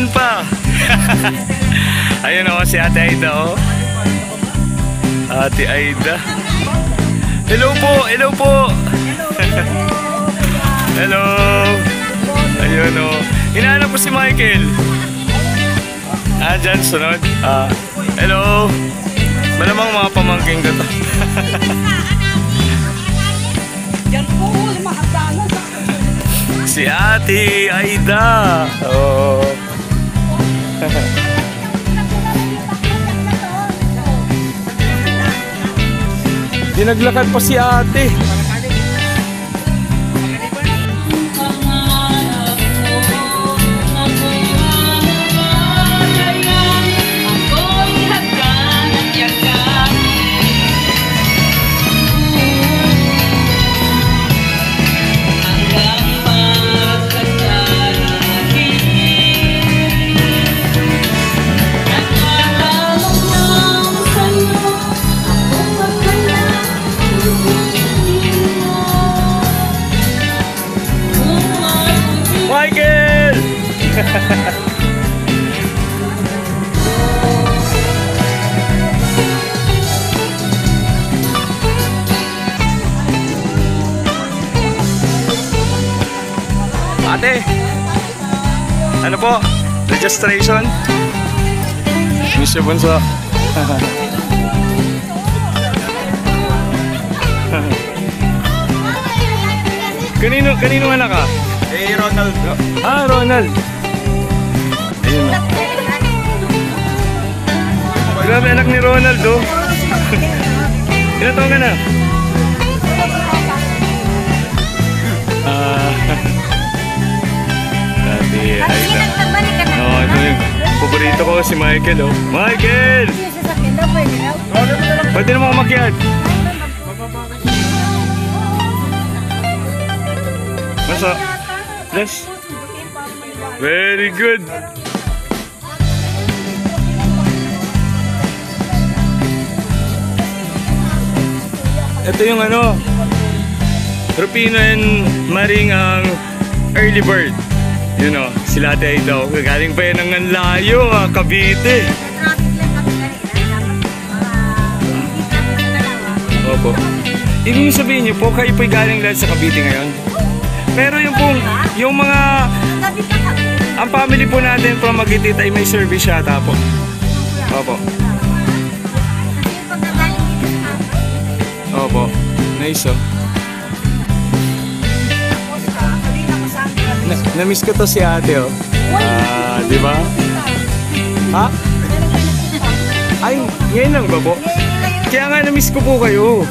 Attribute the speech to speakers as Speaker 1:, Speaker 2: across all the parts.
Speaker 1: hapon pa. Ayun o, si Ate Aida o. Ate Aida. Hello po, hello po. Hello. Ayun o. Hinahanap ko si Michael. Dyan, sunod. Hello. Malamang mga pamangking ko to. Si Ate Aida. Oh. Dinaglakad pa si ate. Michael! Ate! Ano po? Registration? Miss you, Bunso. Kanino anak ka? Ronald. Ronald. Ayun o. Grabe, anak ni Ronald o. Ilan taon ka na? Ate Aida. Ito yung paborito ko, si Michael o. Michael! Pwede naman umakyat. Masa? Yes. Very good. Ito yung ano, Rufino and Maring ang early bird. You know, sila Ate Aida. Galing pa yan ng layo, Cavite. Opo. Ibig sabihin niyo po, kayo po'y galing lahat sa Cavite ngayon? Pero yung mga ang family po natin from Magitita ay may service yata po. Opo. Opo. Nice oh. Na-miss ko to si ate oh. Di ba? Ha? Ay, ngayon lang ba po? Kaya nga na-miss ko po kayo.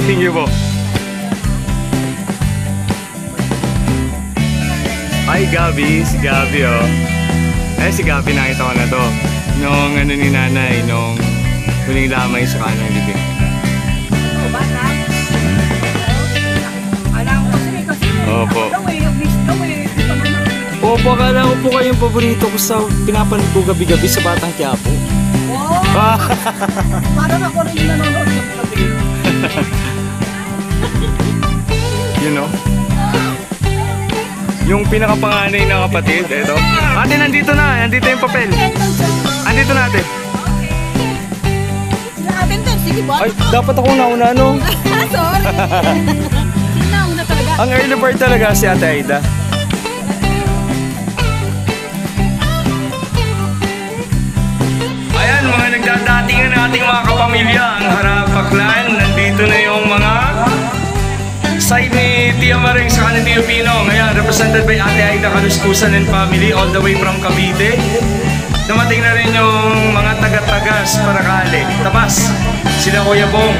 Speaker 1: Thank you po. Ay, Gabi. Si Gabi, oh. Si Gabi, nakita ko na to. Nung ano ni nanay, nung huling lamay sa kanong libing. Opo. Opo, akala ko po kayong paborito ko sa pinapanood ko gabi-gabi sa Batang Quiapo. Wow! Parang ako rin yung nanonood ng gabi. You know? Yung pinakapanganay na kapatid, eto. Ate, nandito na. Nandito yung papel. Andito na, ate. Ay, dapat ako nauna, no?
Speaker 2: Sorry. Nauna talaga.
Speaker 1: Ang early bird talaga si Ate Aida. Ayan, mga nagdadatingan nating mga kapamilya. Ang Harapaklan. Nandito na yung mga side ni Tia Maring sa kanin Tio Pino. Ngayon, represented by Ate Aida Kalustusan and family all the way from Cavite. Dumating na rin yung mga taga-tagas Paracale. Tapas, sila Kuya Bong,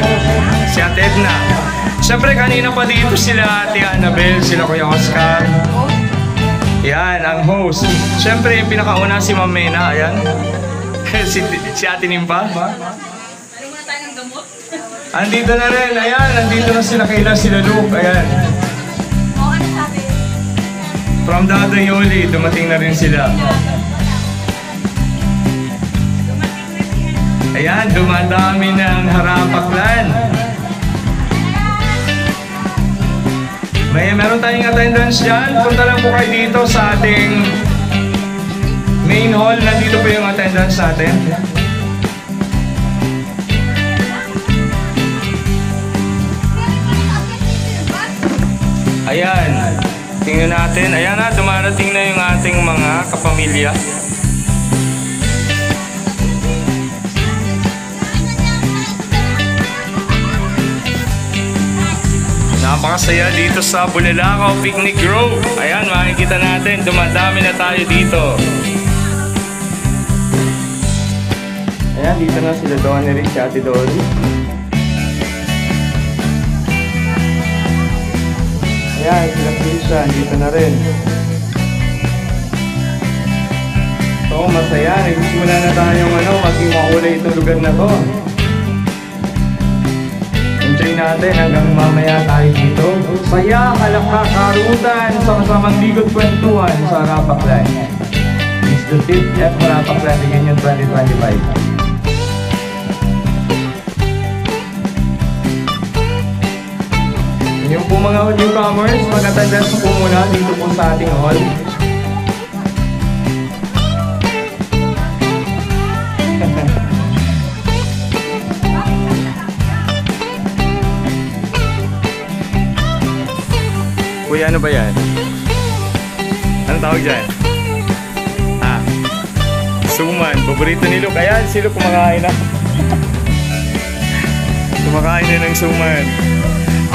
Speaker 1: si Ate Edna. Siyempre kanina pa dito sila Ate Annabel, sila Kuya Oscar. Yan, ang host. Siyempre yung pinakauna si Ma'am Mena, ayan. si Ate Nimpa. Andito na rin, ayan, andito na sila Kayla, sila Luke, ayan. From Dada Yoli, dumating na rin sila. Ayan, dumadami ng Harapaklan. Meron tayong attendance dyan. Punta lang po kayo dito sa ating main hall. Nandito po yung attendance natin. Ayan. Tingnan natin. Ayan na, dumarating na yung ating mga kapamilya. Napakasaya dito sa Bulalakaw Picnic Grove. Ayan, makikita natin, dumadami na tayo dito. Ayan, dito na sila Donnie Rick, Ate Dory. Ayan, sila Christian, dito na rin. So, masaya. Nagsimula na tayong maging makulay itong lugar na to. Enjoy natin hanggang mamaya tayo dito. Saya, halakha, karutan, sama-samang ligot kwentuhan sa Harapaklan. It's the 5th F Harapaklan Reunion 2025. Yung po mga newcomers, mag-attendance po muna dito po sa ating hall. Kuya, ano ba yan? Ano tawag dyan? Suman. Paborito ni Luke. Ayan, si Luke kumakain na. Kumakain na ng suman.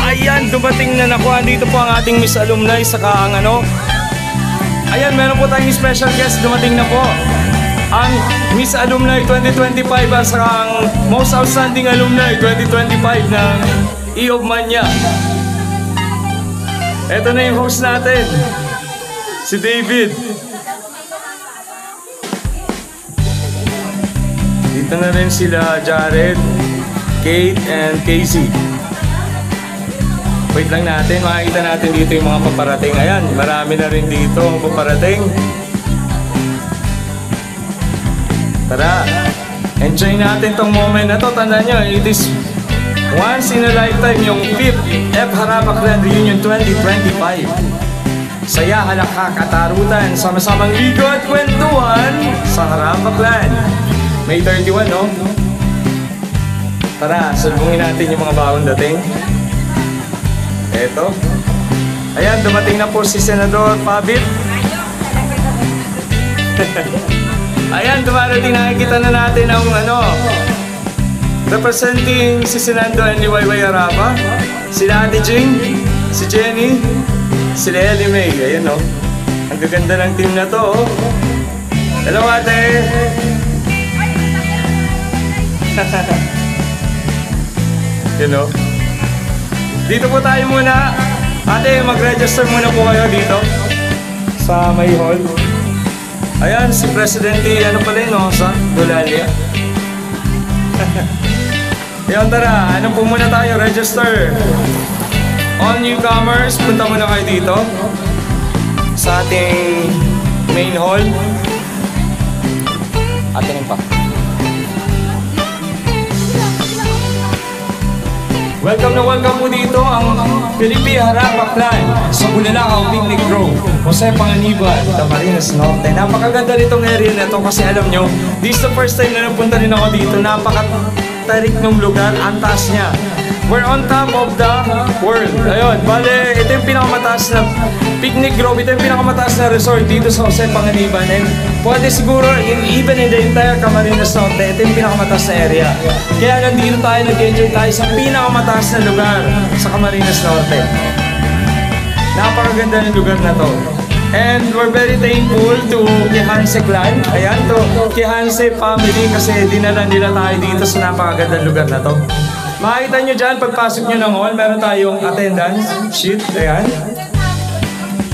Speaker 1: Ayan, dumating na nakuha. Dito po ang ating Miss Alumni. Saka ang ayan, meron po tayong special guest. Dumating na po ang Miss Alumni 2025 at saka ang Most Outstanding Alumni 2025 ng E of Manya. Ito na yung host natin, si David. Dito na rin sila Jared, Kate, and Casey. Wait lang natin, makikita natin dito yung mga paparating. Ayan, marami na rin dito ang paparating. Tara, enjoy natin tong moment na to. Tandaan nyo, it is once in a lifetime yung 5th F Harapaklan Reunion 2025. Saya, halakha, katarutan, sama-samang ligo at kwentuhan sa Harapaklan. May 31, no? Tara, salubungin natin yung mga bagong dating. Eto. Ayan, dumating na po si Senador Pabit. Ayan, dumarating, nakikita na natin ang representing si Senando and Liwayway Araba, sila Ate Jing, si Jenny, sila Ellie May. Ayan, oh. Ang gaganda ng team na to, oh. Hello, ate! You know? Dito po tayo muna. Ate, mag-register muna po kayo dito sa may hall. Ayan, si Presidente, pala yun, sa Dolalia. Ayan, tara, po muna tayo, register. All newcomers, punta muna kayo dito sa ating main hall. Atin pa. Welcome na welcome po dito ang Philippine Harapaklan sa Bulalakaw Picnic Grove, Jose Panganiban, Camarines Norte. Napakaganda nitong area na ito kasi alam nyo, this is the first time na napunta rin ako dito. Napakatarik ng lugar, ang taas niya. We're on top of the world. Ayun, bale, ito yung pinakamataas na picnic grove. Ito yung pinakamataas na resort dito sa Jose Panganiban. And pwede siguro, even in the entire Camarines Norte, ito yung pinakamataas na area. Kaya nandito tayo, nag-enjoy tayo sa pinakamataas na lugar sa Camarines Norte. Napakaganda ng lugar na to. And we're very thankful to Kihanse Clan. Ayan, to Kihanse family kasi dinala nila tayo dito sa napakagandang lugar na to. Makikita nyo dyan, pagpasok nyo ng hall, meron tayong attendance sheet. Ayan.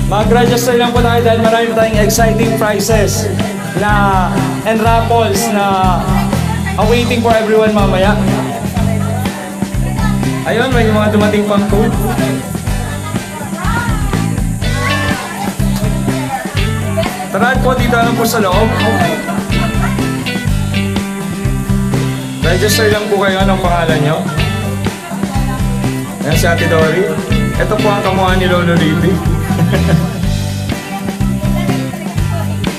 Speaker 1: Mag-register lang po tayo dahil marami tayong exciting prizes and raffles na awaiting for everyone mamaya. Ayun, may mga dumating pang food. Tara po, dito lang po sa loob. Register lang po kayo. Anong pangalan nyo? Ayan si Ate Dory. Ito po ang kamukha ni Lolo Ricky.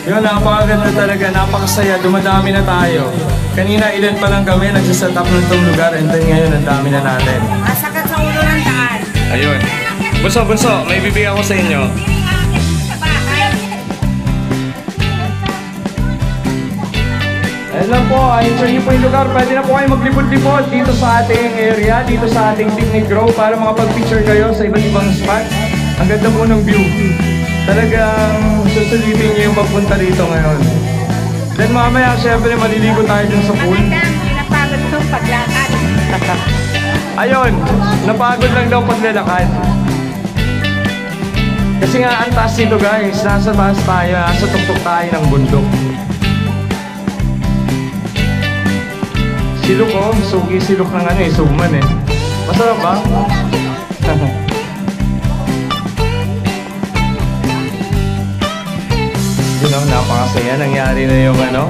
Speaker 1: Yun, napakaganda talaga, napakasaya, dumadami na tayo. Kanina ilan pa lang kami, nagsiset up ng itong lugar, and then ngayon ang dami na natin.
Speaker 2: Masakat sa ulo ng daan.
Speaker 1: Ayun. Bunso, may bibigyan ko sa inyo. Ayun lang po, enjoy niyo po yung lugar. Pwede na po kayo maglipod-lipod dito sa ating area, dito sa ating picnic grove para makapag-picture kayo sa iba't ibang spot. Ang ganda po ng view. Talagang susulitin niyo yung pagpunta dito ngayon. Then mamaya, syempre, maliligo tayo dun sa pool.
Speaker 2: Napagod itong paglakad.
Speaker 1: Ayun, napagod lang daw paglalakad. Kasi nga, ang taas nito guys. Nasa taas tayo, nasa tuktok tayo ng bundok. Silok oh, sugi silok ng ano eh, suman eh. Masarap ba? You know, napakasaya. Nangyari na yung ano,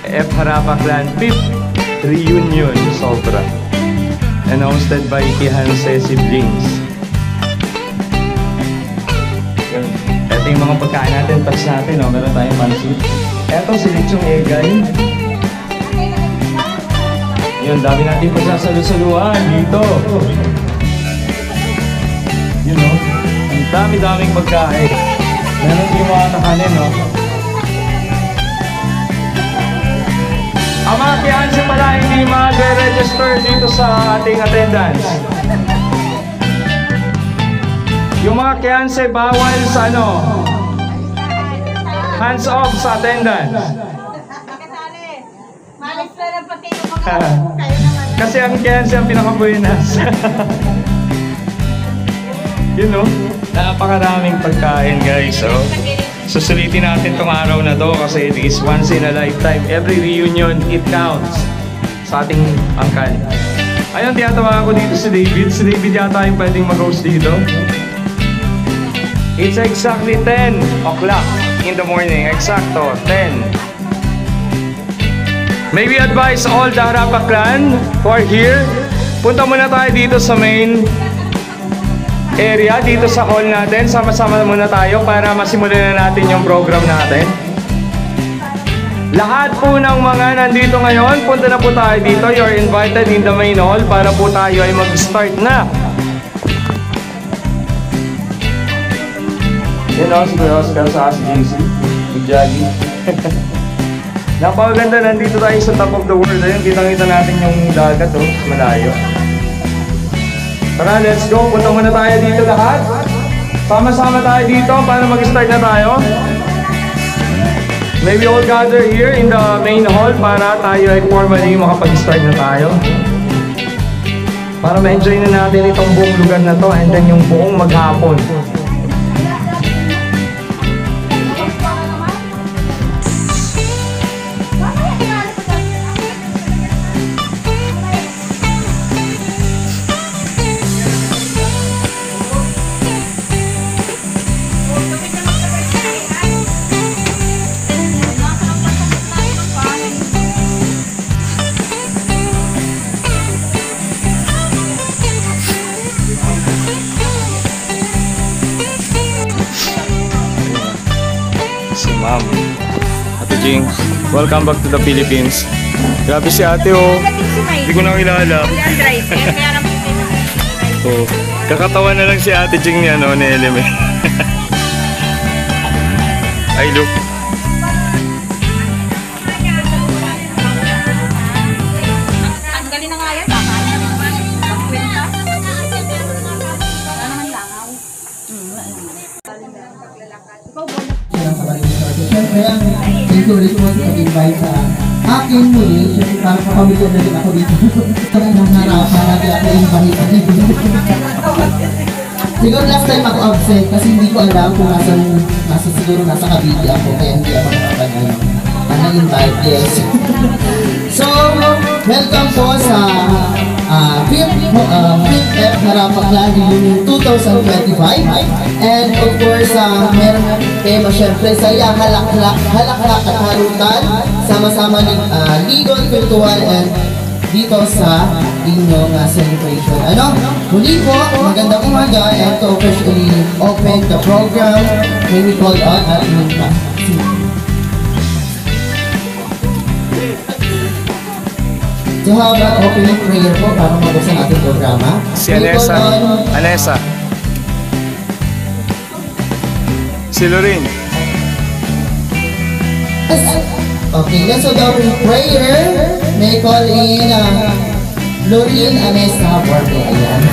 Speaker 1: F. Harapa Clan 5th Reunion. Sobra. And hosted by Kihanse Siblings. Ito yung mga pagkain natin, touch natin, no? Meron tayong pansit. Ito, si Lechong Egay. Yun, dami natin pagsasalusaluan dito. You know, ang dami-daming pagkain. Meron din mga nakanin, no? Ang mga kiyansi pala hindi mag-register dito sa ating attendance. Yung mga kiyansi bawal sa ano, hands off sa attendance.
Speaker 2: Malis na lang pati yung mga kayo naman.
Speaker 1: Kasi ang kiyansi ang pinakabuenas. You know, napakaraming pagkain guys. So, susulitin natin tong araw na to kasi it is once in a lifetime. Every reunion, it counts sa ating angkan. Ayun, tinatawagan ko dito si David. Si David yata yung pwedeng mag-host dito. It's exactly 10 o'clock in the morning. Exacto, 10. May we advise all the Harapa clan who are here, punta muna tayo dito sa main area, dito sa hall natin. Sama-sama muna tayo para masimulan na natin yung program natin. Lahat po ng mga nandito ngayon, punta na po tayo dito. You're invited in the main hall para po tayo ay mag-start na. Yan o, si Oscar sa JC, mag-jogging. Napakaganda, nandito tayo sa top of the world. Ayun, kitang-kita natin yung dagat o, malayo. Tara, let's go. Punta muna tayo dito lahat. Sama-sama tayo dito para mag-start na tayo. May we all gather here in the main hall para tayo ay formally makapag-start na tayo. Para ma-enjoy na natin itong buong lugar na to and then yung buong maghapon. Ma'am, Ate Jing, welcome back to the Philippines. Grabe si ate oh. Hindi ko na kilala. Oh, kakatawa na lang si Ate Jing niya no, ni Eleme. Ay, look.
Speaker 2: Ang galing na nga yan.
Speaker 3: Siyempre, thank you ulit po sa pag-invite sa akin muli. Siyempre, parang kapamilya na rin ako dito. Ito na ng harapan, lagi ako invite. Siguro last time ako absent kasi hindi ko alam kung siguro nasa Cavite ako, kaya hindi ako nakapag-invite, yes. So, welcome po sa 5th F. Harapa Clan Reunion 2025. And of course, meron tema syempre saya, halaklak at harutan. Sama-sama ng legal, virtual, and dito sa inyong celebration. Ano? Muli po, magandang umaga and to officially open the program, may we call on at Minta. So have an opening prayer po para mabuksan ating programa.
Speaker 1: Si Anessa. Anessa. Si Lorin.
Speaker 3: Okay, let's do the opening prayer. May call in Lorin Anessa Borbe. Ayan.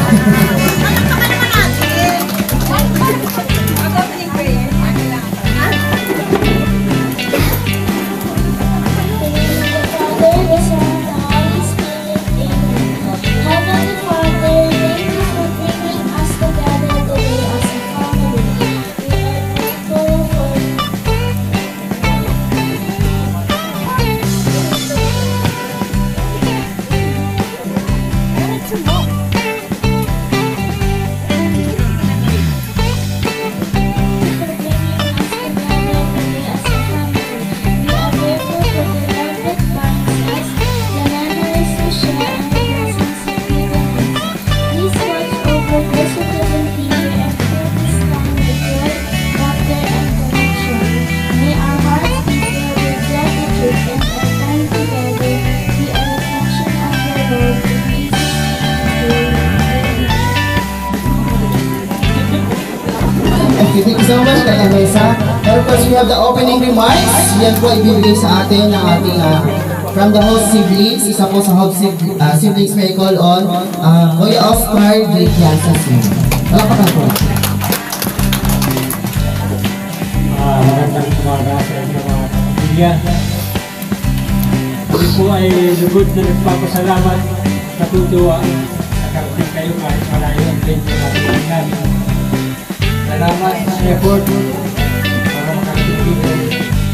Speaker 3: Thank you so much, Kaya Mesa. But of course, we have the opening remarks. Yan po ibibigay sa atin ng ating from the host siblings. Isa po sa host siblings may call on Kuya Oscar J. Piazza Sr. Walapakan po.
Speaker 4: Magandang umaga sa inyo mga kapamilya. Kami po ay lubod na nagpapasalamat sa tutuwa. Nakarating kayo kahit malayo ang venue natin namin. Salamat sa effort para makarating dito.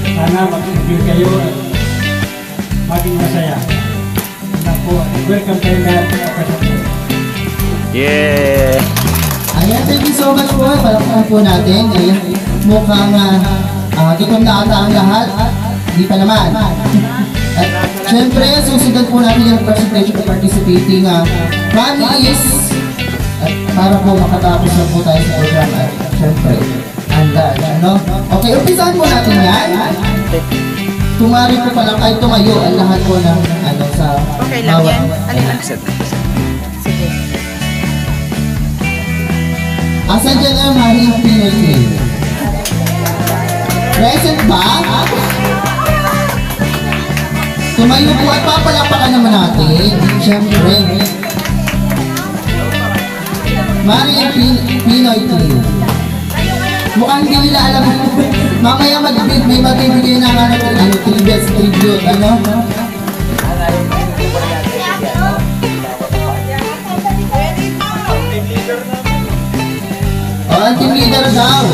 Speaker 4: Sana mag-enjoy kayo at maging masaya. Sana po, welcome kayo lahat sa okasyon.
Speaker 1: Yeah!
Speaker 3: Ayan, thank you so much po. Palakpakan po natin. Ayan, mukhang gutom na ata ang lahat. Hindi pa naman. At syempre, susundan po natin yung presentation of participating families. At para po makatapos na po tayo sa program at syempre, handa, ano? Okay, umpisahan po natin yan. Tumari po pala kahit tumayo ang lahat po ng ano sa
Speaker 2: Okay lang yan. Alin lang. Sige.
Speaker 3: Asan dyan ang Maring Pinoy? Present ba? Tumayo po at papalapakan naman natin. Siyempre. Maring Pinoy Trio. Mukhang hindi nila alam. Mamaya may magbibigay ng tribute, ano? Ang team leader daw.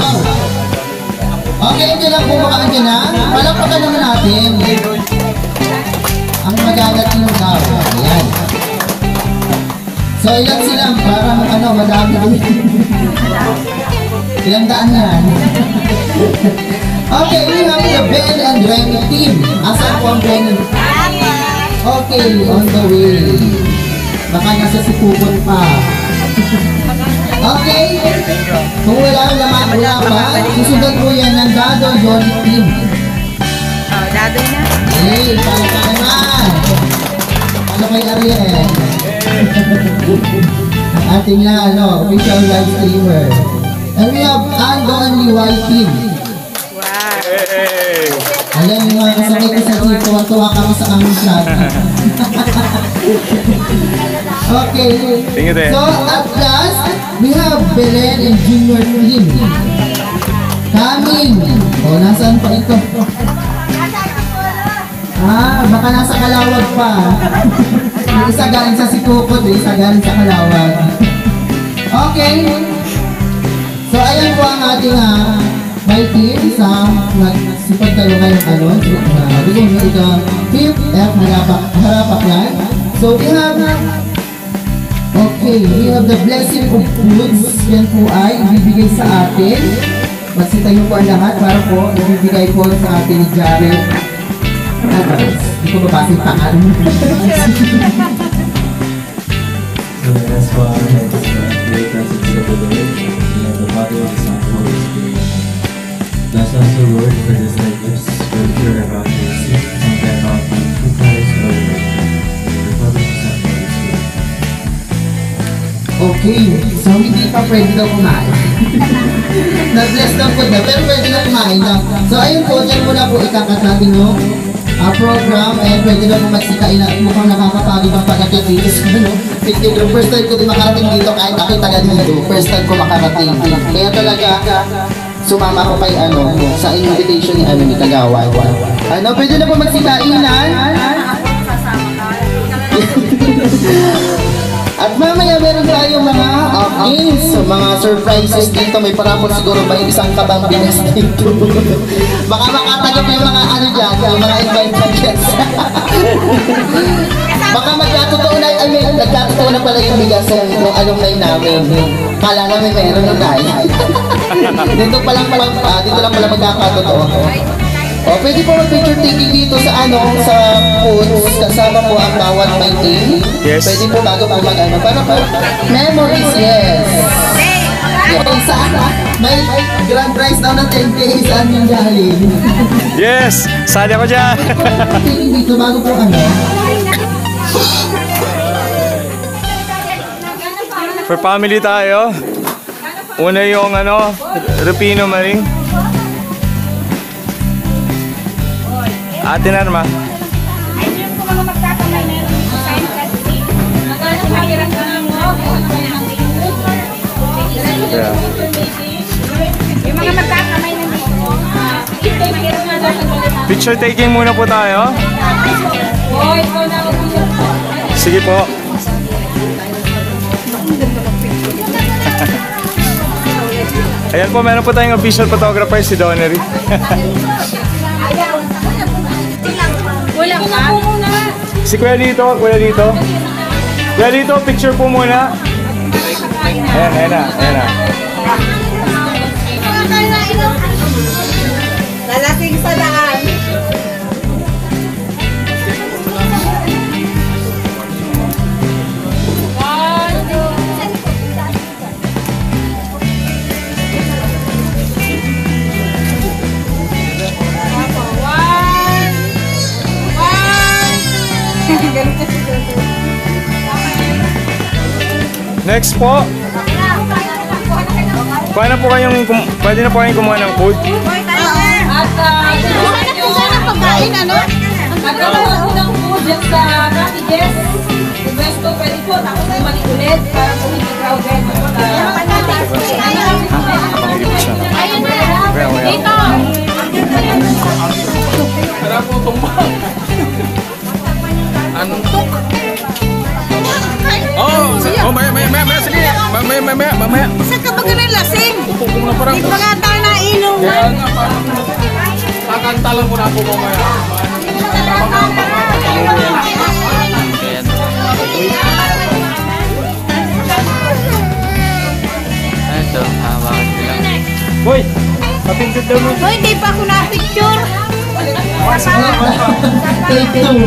Speaker 3: Okay, hindi lang po makaandyan na. Palakpakan naman natin. Ang magagat nyo daw. Ayan. So, ilan sila? Parang ano, madami din. Ilang daan yan. Okay, we have the Ben and Remy team. Asan po ang Ben? Okay, on the way. Baka nasa sipupon pa. Okay. Kung wala pa, susundan po yan ng Dado Yoli team.
Speaker 2: Oh, dadoy na.
Speaker 3: Hey, palakpakan naman. Ano kay Ariel? Ating na, official live streamer. And we have Ando and Liway team.
Speaker 2: Wow.
Speaker 1: Hey!
Speaker 3: Ayan yung mga kasakit ko sa team. Tuwa-tuwa kami sa aming shot. Okay.
Speaker 1: Thank you, Te.
Speaker 3: So, at last, we have Belen and Junior team. Coming. O, nasaan pa ito? Baka nasa Kalawag pa. Yung isa galing sa Sikukod, yung isa galing sa Kalawag. Okay. So, ayan po ang ating my team sa nagsipagdalo ngayong ano. Bigyan nyo ito, Team F Harapaklan. So, we have the blessing of foods. Yan po ay ibibigay sa atin. Magsita nyo po ang lahat para po ibibigay po sa atin ni Jared. Hindi ko mabasa yung pangalan. Okay, so hindi pa pwede daw kumain. Na-bless na po na, pero pwede na kumain na. So ayun po, dyan muna po ikakat natin yung program and pwede na po magsikain na mukhang nakakapagod ang pagkakit dito sa fitting room. First time ko din makarating dito kahit ako'y taga dito. First time ko makarating. Kaya talaga sumama ko kay sa invitation ni Kagawad. Pwede na po magsikainan. At mamaya meron tayong mga games, mga surprises dito. May parapon siguro ba yung isang kabang binas dito. Baka makatagap yung mga dyan, yung mga invited guests. Baka nagkatotoo na pala yung bigas ng alumni namin. Kala namin meron na tayo. Dito lang pala magkakatotoo. Pwede po mag-picture taking dito sa sa foods, kasama po ang bawat may team.
Speaker 1: Yes.
Speaker 3: Pwede po bago po para po memories, yes. May grand prize daw ng 10K saan yung galing.
Speaker 1: Yes! Sali ako dyan!
Speaker 3: Taking dito bago po
Speaker 1: For family tayo. Una yung Rupino Maring. Ate Narma. Yeah.
Speaker 2: Yung mga magkakamay na dito.
Speaker 1: Picture taking muna po tayo. Sige po. Ayan po, meron po tayong official photographer, si Donnery.
Speaker 2: Wala pa.
Speaker 1: Si Kuya dito, Kuya dito. Kuya dito, picture po muna. Ayan na.
Speaker 2: Lalasing sa daan.
Speaker 1: Next po. Pwede na po kayong kumuha ng food.
Speaker 2: At sana pagkain, magkakaroon po ng food dyan sa cottages. Kung gusto, pwede po. Tapos bumalik ulit para po hindi crowded. Ayun na. Dito.
Speaker 1: Tara po, tumba. Anong tuk? Maya, sige. Mamaya.
Speaker 2: Saan ka ba ganun lasing?
Speaker 1: Pupupong na parang.
Speaker 2: Di pa nga tayo nainom.
Speaker 1: Kaya nga, parang kakanta lang ko na po mamaya.
Speaker 5: Ito, hawakan ko lang.
Speaker 1: Boy, papindot daw mo.
Speaker 2: Hoy, di pa ako na-picture.
Speaker 3: Take two.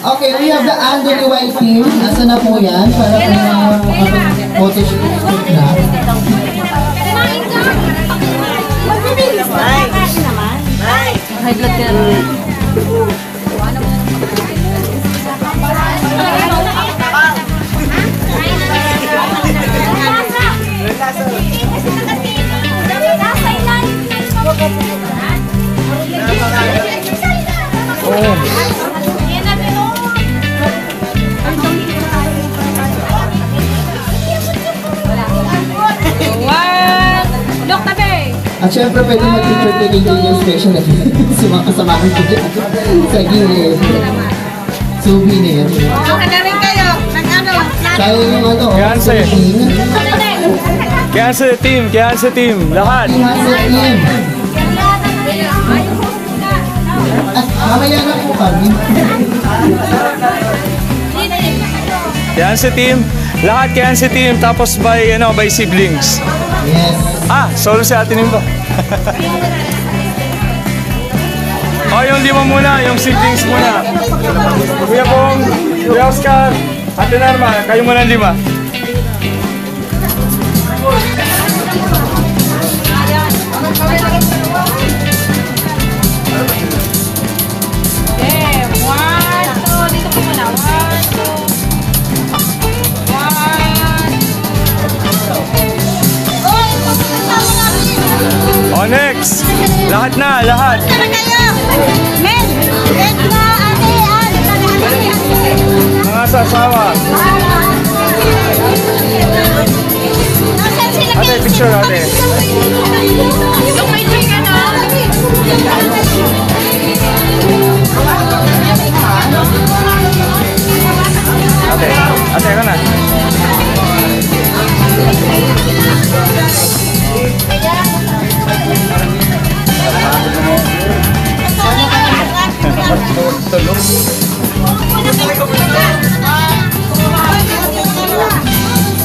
Speaker 3: Okay, we have the Andrew White team. Nasa na po yan? Para photo shoot na.
Speaker 2: High blood ka
Speaker 3: At syempre pwede mag-picture taking din yung special na sumakasamahan ko dyan sa gilid. Souvenir.
Speaker 2: na rin kayo.
Speaker 3: Kaya yung
Speaker 1: Fiancé. Kaya sa team, lahat.
Speaker 3: Mamaya na po kami.
Speaker 1: Kaya sa team, lahat kaya sa team, tapos by siblings.
Speaker 3: Yes.
Speaker 1: Solo si Ate Nimba. Yung lima muna, yung siblings muna. Kuya Bong, Kuya Oscar, Ate Narma, kayo muna ang lima.
Speaker 2: Okay, 1, 2. Dito po muna. 1, 2. 1.
Speaker 1: O, next! Lahat na, lahat!
Speaker 2: Saan kayo? Men! Men na ate!
Speaker 1: Mga sasawa!
Speaker 2: Nasaan sila?
Speaker 1: Ate, picture ate!
Speaker 2: Yung may drink ano?
Speaker 1: Ate, ate ka na! Tulog!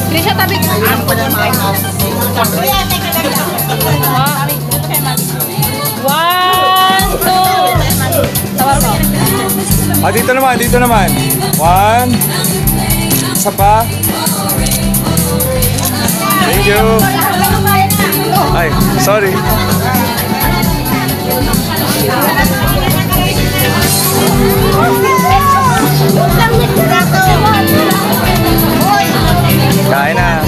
Speaker 2: Trisha, tabi ka. 1, 2. Tawar mo.
Speaker 1: Ah, dito naman, dito naman! 1. Isa pa! Thank you! Ay, sorry! Kain na!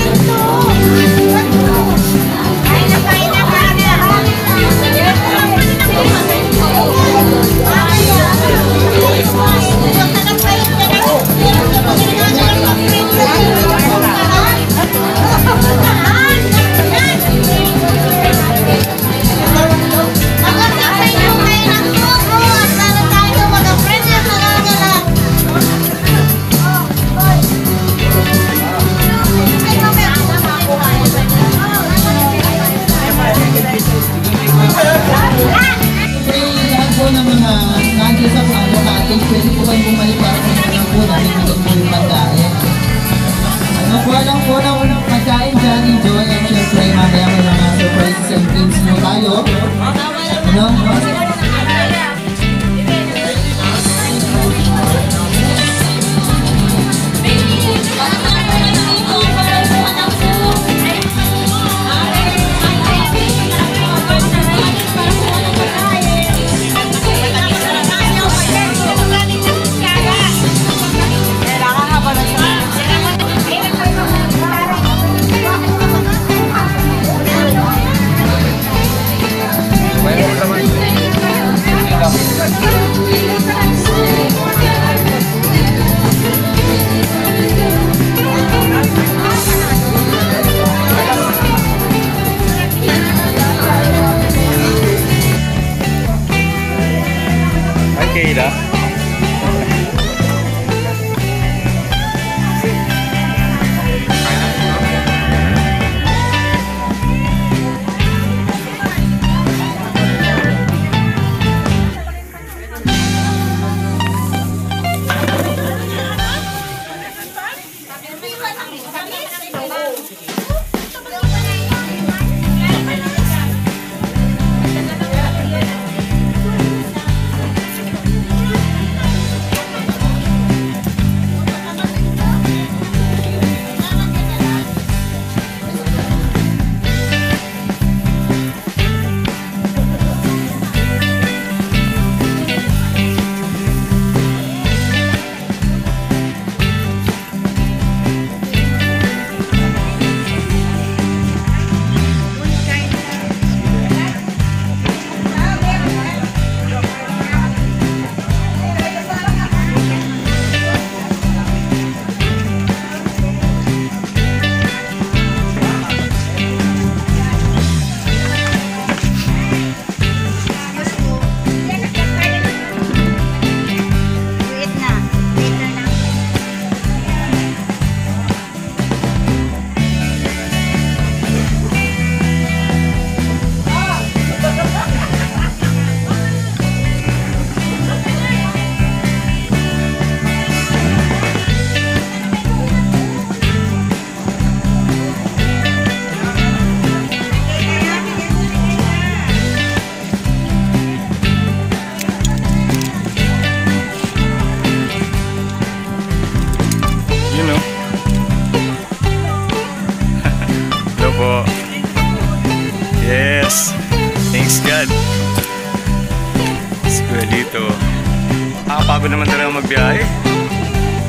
Speaker 1: nakakapagod naman talaga magbiyahe.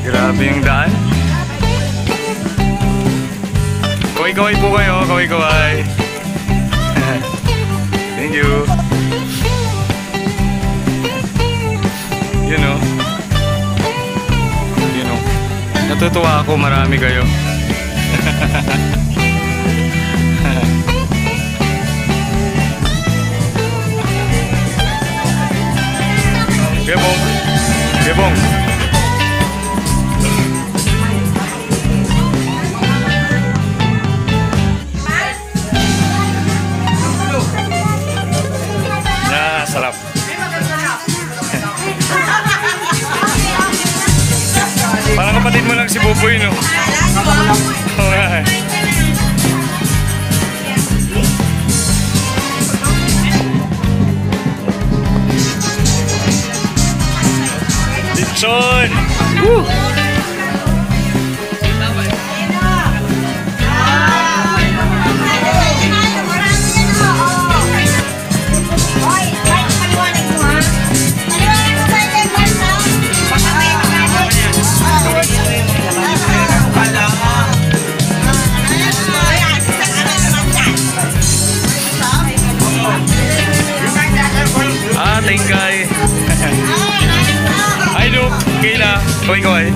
Speaker 1: Grabe yung daan. Kaway-kaway po kayo, kaway-kaway. Thank you. You know. Natutuwa ako, marami kayo. Gebong. Gebong. Ya, sarap. Parang kapatid mo lang si Buboy, no? Alright. Lechon! Woo! Tingkay. Hi Luke, Kayla, kaway-kaway.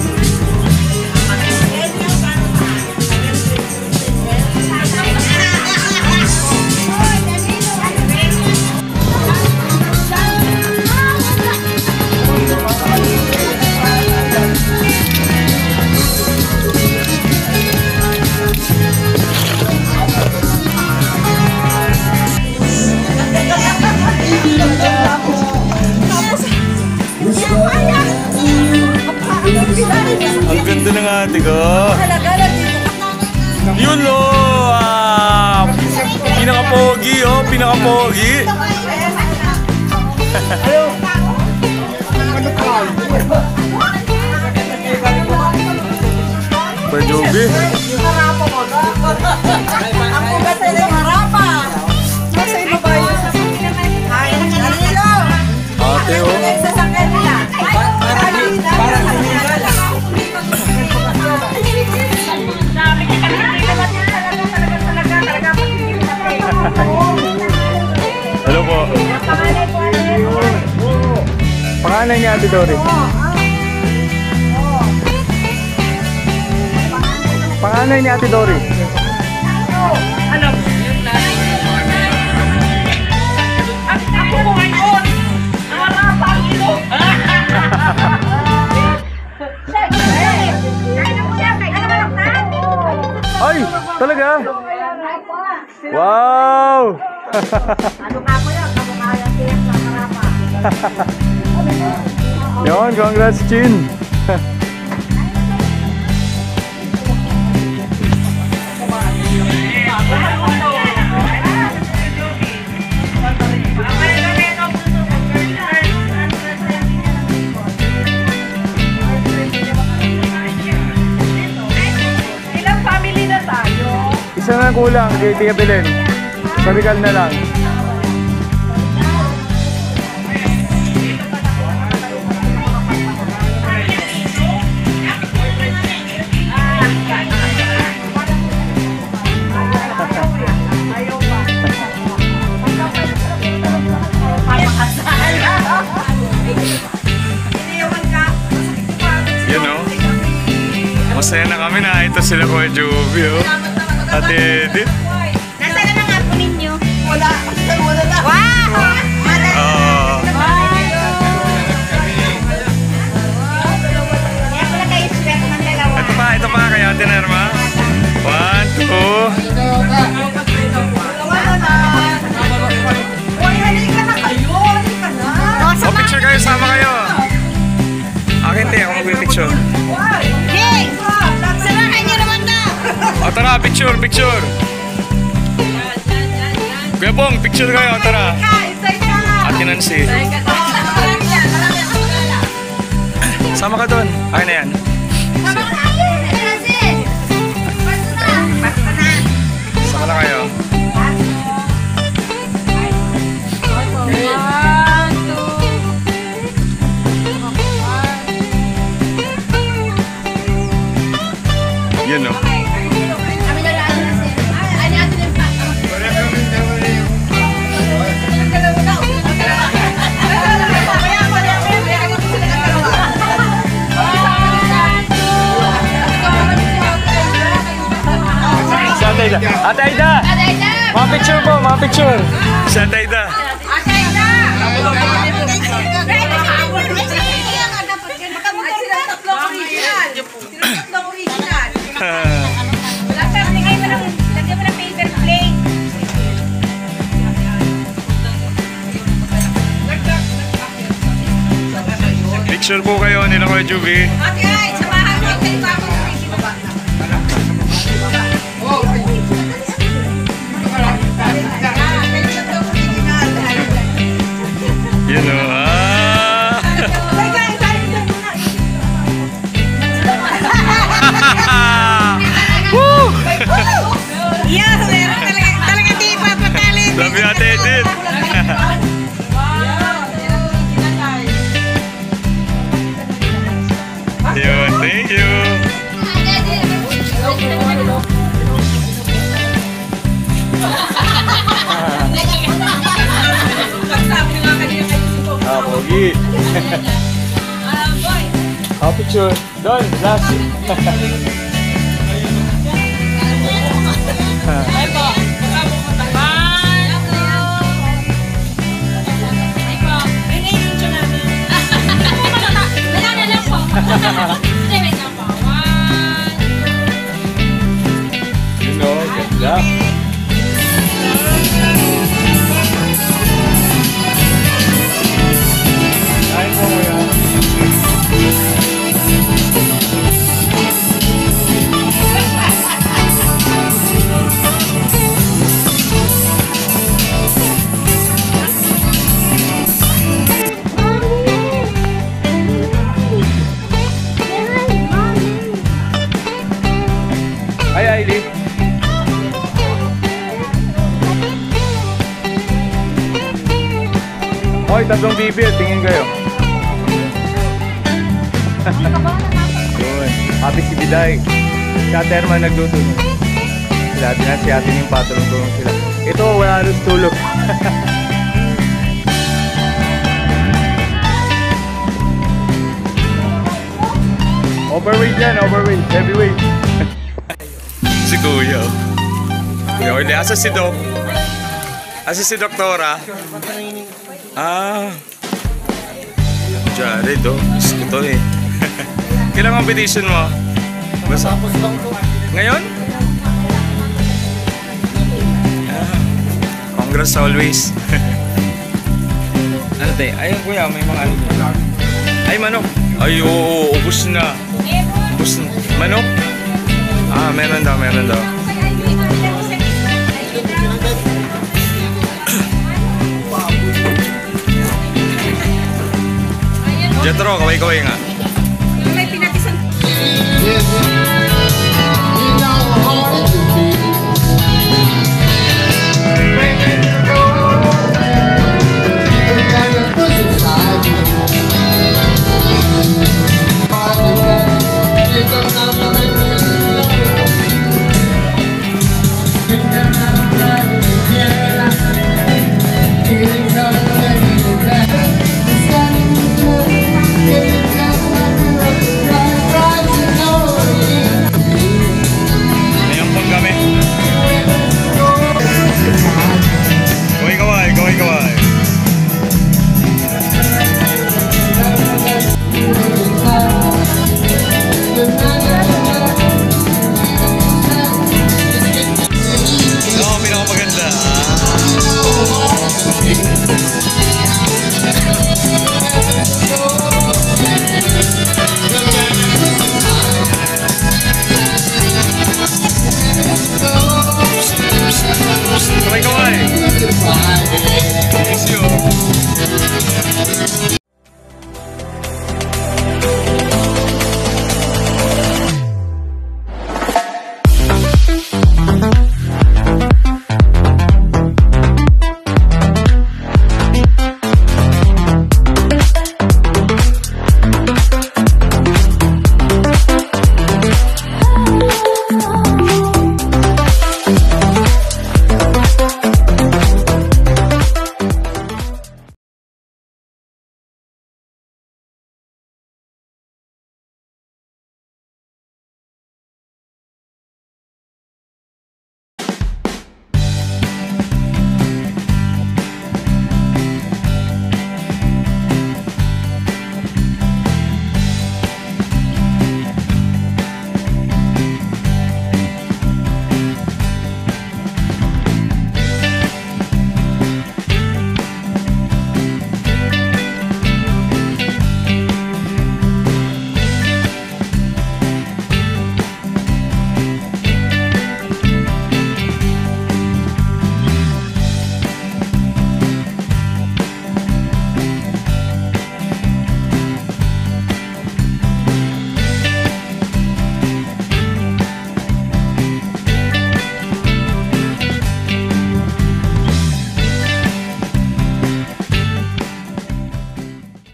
Speaker 1: Ang ganda ng ate ko. Yun o. Pinaka-pogi o. Pinaka-pogi. Pajogi.
Speaker 2: Ang pugas ay ng harapa. Nasa iba ba yun? Ay, nakalilo.
Speaker 1: Ate o. Hello po. Pangalan niya Ate Dory. Pangalan niya Ate Dory.
Speaker 2: Ano? Ako po ngayon. Harapa ang ilo.
Speaker 1: Ay, talaga? Wow!
Speaker 2: Ano nga po yun? Kamukha yan siya sa harapa.
Speaker 1: Yon, congrats Chin.
Speaker 2: Ilang family na tayo?
Speaker 1: Isa na kulang kay Tia Belen. Sabigal na lang. You know, masaya na kami na ito sila Kuya Joby, oh. Ate Edith.
Speaker 2: Nasaan na nga po ninyo? Wala. Wala na. Wow!
Speaker 1: Ito pa kay Ate Nerma. 1, 2. Oh, picture kayo, sama kayo. Akin din, ako mag-picture.
Speaker 2: Hey! Sarahan niyo naman na!
Speaker 1: O tara, picture, picture. Kuya Bong, picture kayo, tara. Ate Nancy. Sama ka doon. Akin na yan. Sama na kayo. Yun o. Ate Aida! Ate Aida! Mga picture po, mga picture! Si Ate Aida! Picture po kayo nila Kuya Juvie.
Speaker 2: Okay, samahan mo kayo pa ako.
Speaker 1: You know, Woo!
Speaker 2: Yeah, talaga di papatali.
Speaker 1: Love you, Ate Edith. Yun, thank you. Ah, pogi. Ah, picture. Doon, last. You know, ganda. Kain po mo yan. Hi, Ailey. Hoy, tatlong bibig. Tingin kayo. Yun. Happy si Biday. Si Ate Herman nagluto niya. Sila atin na si atin yung patulong-tulong sila. Ito, wala halos tulog. Overweight yan, overweight. Heavyweight. Si Kuya. Kuya Orly, asa si Doc? Asa si Doktora? Ah. Jared, oh. Gusto ko to eh. Kailan ang petition mo? Basta. Ngayon? Ah. Congrats always. Ano tayo? Ayun kuya, may mga ano. Ay, manok. Ay, oo, ubus na. Ubus na. Manok? Ah, meron daw, meron daw. Jetro, kaway-kaway nga.
Speaker 2: May pinatisan.
Speaker 3: Yes.